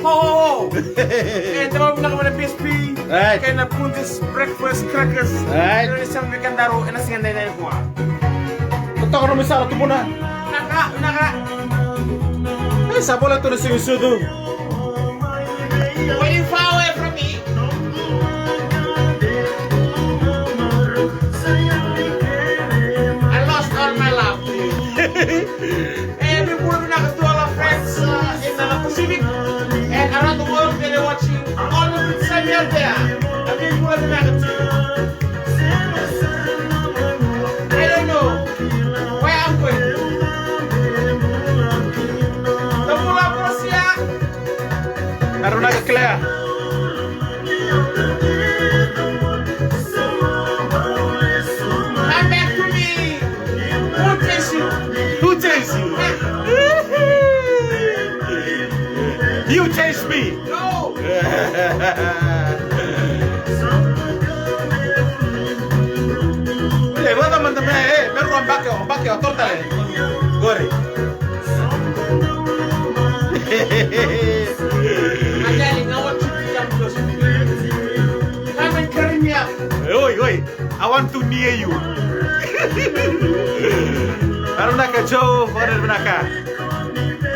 ho! And tama mo na kami ng PSP. Right. Kaya napuntis breakfast crackers. Right. Pero isang wikandaro, nasingan na ko. Totoo ka naman sa ato muna. Naka. Eh, sabo lang ito na sinusudo. When you far away from me, I lost all my love to you. And we put it to all our friends in the Pacific and around the world. They're watching all of the same out there. I mean, put it to you. I don't know where I'm going. The Mula Prosia. Naroon na ka, Claire. Come back to me. Who takes you? Who chased you? You chased me. No. Eh, wala naman naman eh. Meron ang bakyo, total eh. Gori. My darling, I want you to come close to me. Come and carry me up. Oy, I want to near you. Meron na ka, Joe. Meron na ka.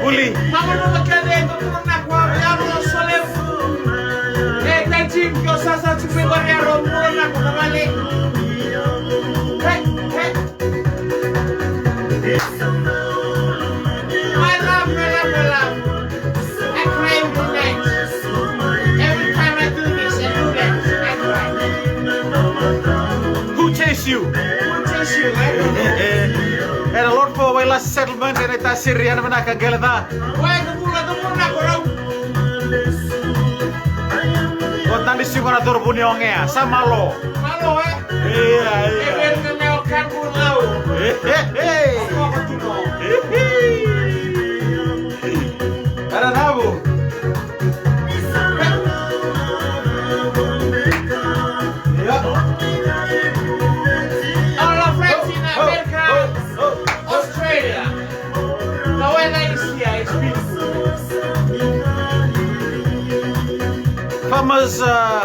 Uli. Mama no magkade, tutulong na kwa yaro no solev. Eh, tajim kyo sasa chupego yaro muro na kwa kamali. Hey. My love. I cry every night. Every time I do this and do that, I cry. Who chased you? Who takes you, right? And a lot for my last settlement and ita Syria naman nakagala na. Why tumulong na ko raw? Kung tanis yung mga dorbunyo nga, sa malo. Malo eh. Iya. Ever ka na kan pulau. Hey. Ako ka tuno. Ada nabu. Ya. All our friends in America, Australia. The weather is here, it's beautiful. Famous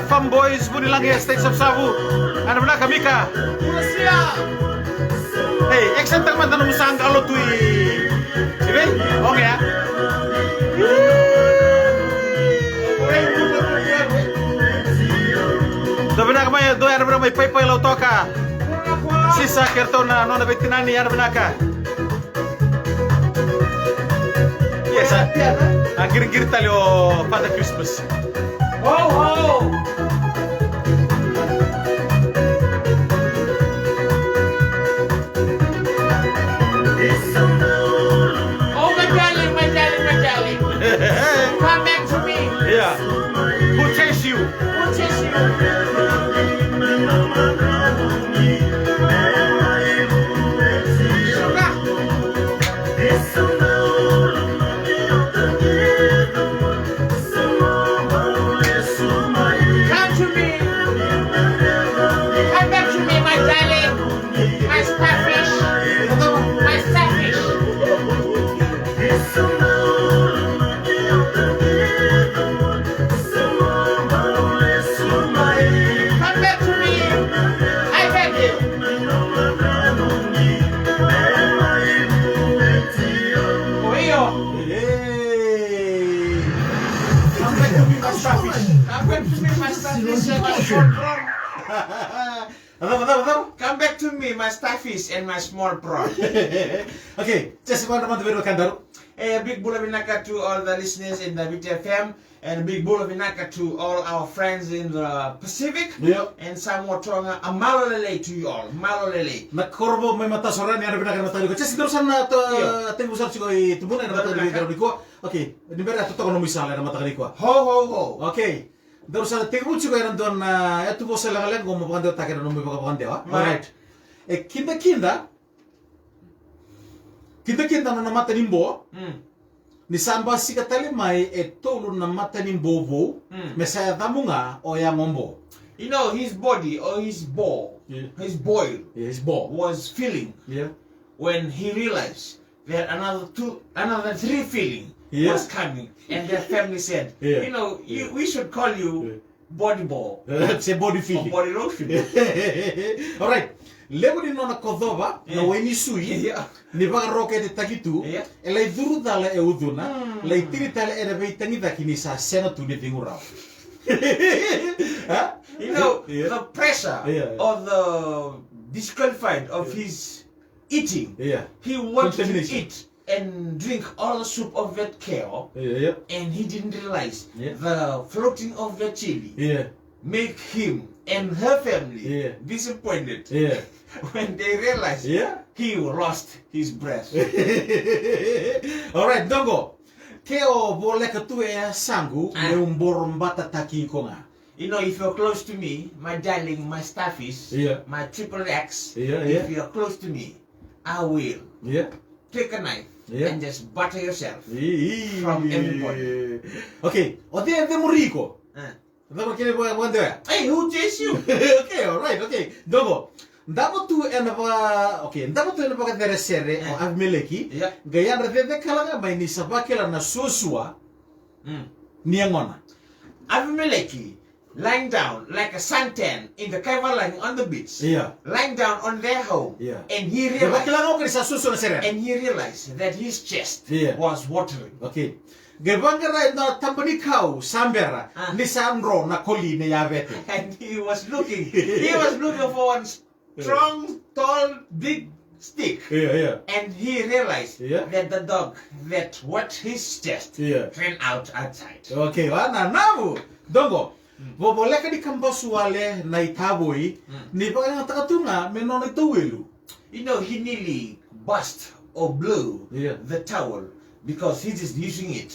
fanboys mo nilang States of Sabu. Ano na kami ka? Russia. Hey, exam tak man tanong sa ang alo tuy. Sige? Okay ah. Dapat na kamay do ano ba may paypay law to ka. Sisa kerto na no na betinani ano ba ka? Yes, gir-gir tali o Father Christmas. Ho ho. Oh my darling. Come back to me. Yeah. Who chased you? Who takes you? Come to me. Come back to me, my darling. My starfish. My starfish. Come back to me. I beg you. Oyo. Hey. Come back to me, my starfish. Come back to me, my starfish and my small prawn. Betul. Come back to me, my starfish and my small prawn. Okay, just one naman to Kandaru. A big bull of Vinaka to all the listeners in the BTFM, and a big bull of Vinaka to all our friends in the Pacific, Yeah. and Samoa Tonga. A malolele to you all. Malolele. Nakorbo may mata soran yang ada mata ko. Just terusan na to ating usap sigo itubuna na mata ko. Okay, ni bera to ko no misala na mata ko. Ho ho ho. Okay. Terusan tingul sigo yan don na atu bosa lang ko mo paganda takera no mo paganda wa. Alright. Kinda no mata nimbo. Ni samba sikatali mai tolu na mata nimbo vo. Mesaya damunga o ya ngombo. You know, his body or his ball, his boil Yes, bo. was feeling Yeah. when he realized that another three feeling was coming, and their family said, you know, we should call you body ball Say body or feeling. body lotion. All right. Lebo di nona kodova na weni sui ni baka roke de takitu elai duru dala e uduna lai tiri tala e rebe tangi dakini sa sena tu de vingura. You know, the pressure or the disqualified of his eating. He wanted to eat and drink all the soup of that kale, and he didn't realize the floating of the chili make him and her family disappointed when they realized he lost his breath. All right, Dongo. Keo boleka tu e sangu e mbata taki konga. You know, if you're close to me, my darling, my starfish, my triple X, if you're close to me, I will take a knife and just butter yourself from everybody. Okay, ote de murico. Hey, who chased you? Okay, all right, okay. Dogo. Ndabo tu enaba, okay, ndabo tu enaba kadere sere o Abimeleki. Gayan rede kalanga mai ni sabakela na susua. Niangona. Abimeleki lying down like a suntan in the cave lying on the beach. Lying down on their home. And he realized that his chest was watering. Okay. Gebangara na tambani kau sambera ni samro na koli ne yavete. And he was looking for one strong, tall, big stick. And he realized that the dog that wet his chest ran out outside. Okay, wana namu. Dongo. Boboleka di kambasuale na itaboi ni baka takatunga menone tuwelu. You know, he nearly bust or blew the towel because he is using it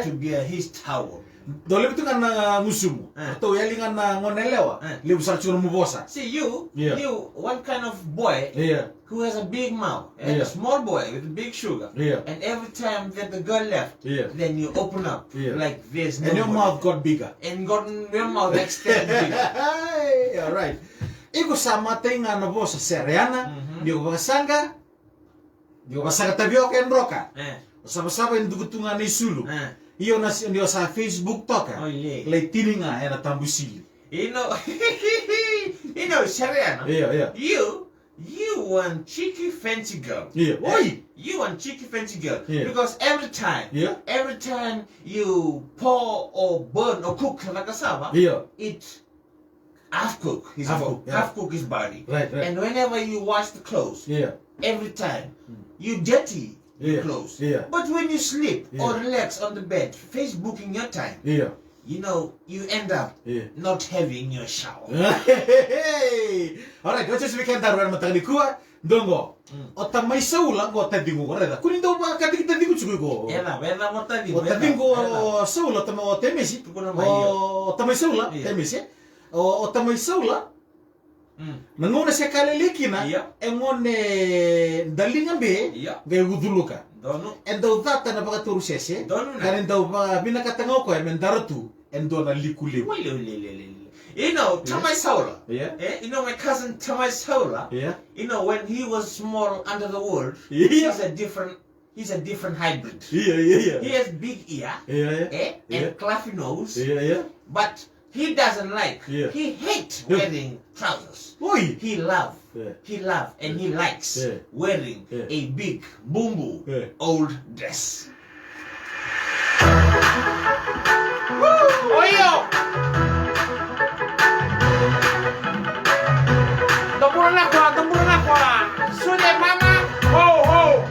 to be his towel. Dole bitu kan musumu. Atau yalingan na ngonelewa. Lebu sarchur mubosa. See you one kind of boy who has a big mouth and a small boy with a big sugar. And every time that the girl left, then you open up like this. And your mouth got bigger. And your mouth extended bigger. All right. Iko sama tenga na bosa seriana. Dio basanga. Dio basanga tabioka en roka. Sama-sama en dugutungan ni sulu. Iyo na ndio sa Facebook toka. Like tininga era tambusili. You know, Shariana. You want cheeky fancy girl. Oi. You want cheeky fancy girl because every time you pour or burn or cook la cassava, it half cook his body. Right. And whenever you wash the clothes, every time you dirty clothes. But when you sleep or relax on the bed, Facebooking your time, you know, you end up not having your shower. Alright, let's just weekend that we're matang kuwa. Dongo. Ota may saula go tadingo reda. Kunin daw ba kadik tadingo chugo. Wala mo tadingo. O tadingo saula tamo temesi. O tamay saula temesi. O tamay saula. Nangona siya kaliliki na, engone dalingan be, gaya guduluka. And daw data na baka turu sese, ganin daw ba binakatangaw ko, daratu, and do na likuli. You know, Tamay Saula. You know, my cousin Tamay Saula. You know, when he was small under the world, he's a different hybrid. He has big ear, and fluffy nose, but he doesn't like. He hates wearing trousers. He love, and he likes wearing a big bumbu old dress. Oyo! Tamburo na kwa. Sule mama. Ho ho.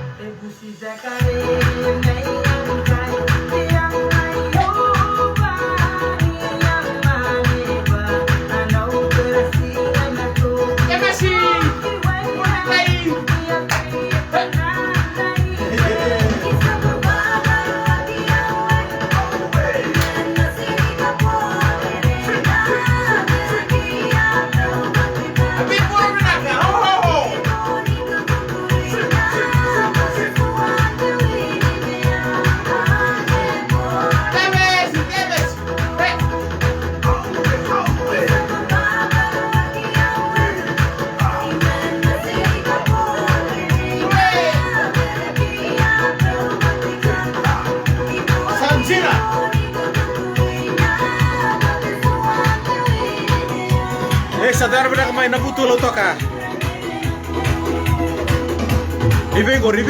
sadar benar main nabutu lo toka. Ribengori.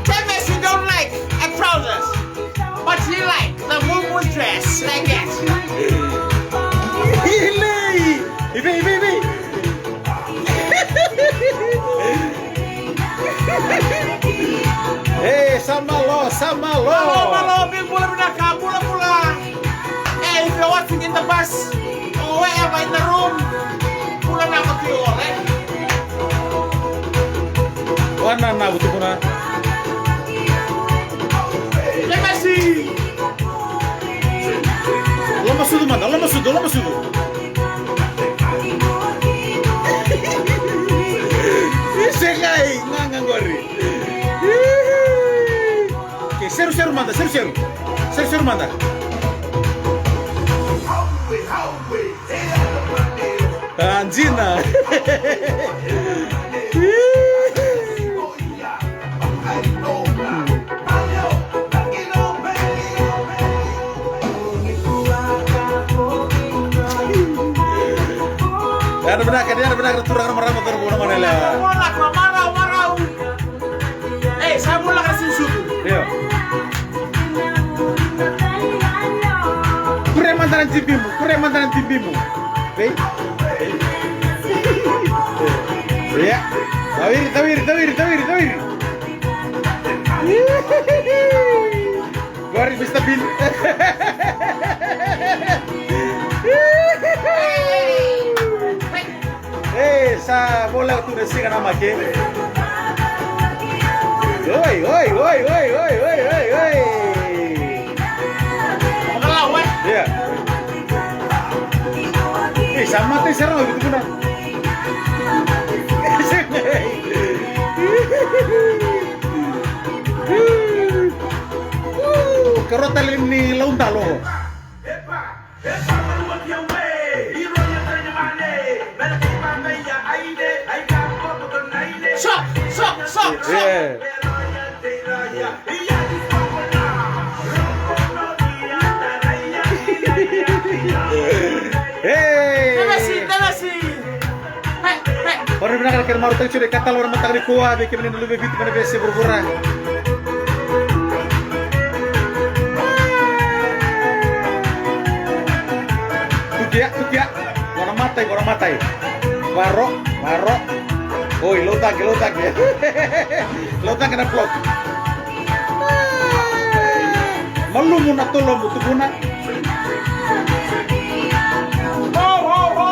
Tennessee don't like a trousers, but he like the mumu dress like that. Ibe. Sama lo. Big bola binaka, bola. Hey, if you're watching in the bus or wherever in the room, bola na kayo, right? Wana na buto ko na. Let me see. Lama sudo. Sekai ngangori. Oke, seru manda. Anjina. Dia ada benar turang ramah terbuna mana lah. Marau. Saya mulai kasih susu. Iya. Kurang mandaran timbimu. Baik. Ya. Tawir. Gua bisa bin. Sa bola tu nasi kana make. Oi. Magalau, Ya. Sama teh serang gitu puna. Kerota ini launta loh. Sok. Yeah. Tennessee. Hey. Orang benar kan mau tahu sudah kata orang matang di kuah, bikin ini lebih fit mana biasa berkurang. Tukia. Orang matai. Barok. Oi, lotak ya. Lotak kena vlog. Malu muna tolong butuh guna. Ho.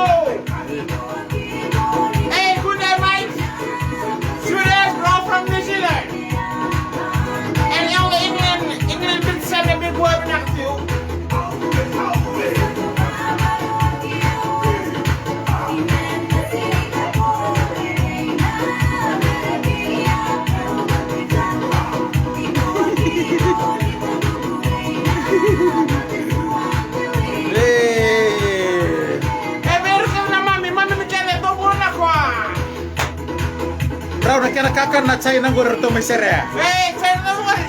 Hey, good day, mate. Students bro from New Zealand. And now England been send a big boy back to you. Rau na kena kakak na China gor to mesere. China gor.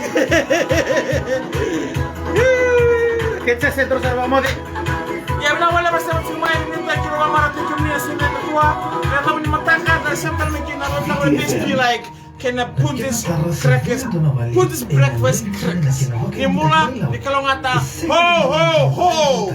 Kece se terus vamos de. Ya wala basta main minta kilo mara to kumni asina tua. Ya tahu ni mataka na sampai making a lot of this be like can I put this breakfast crackers. Ni mula di kalau ngata ho.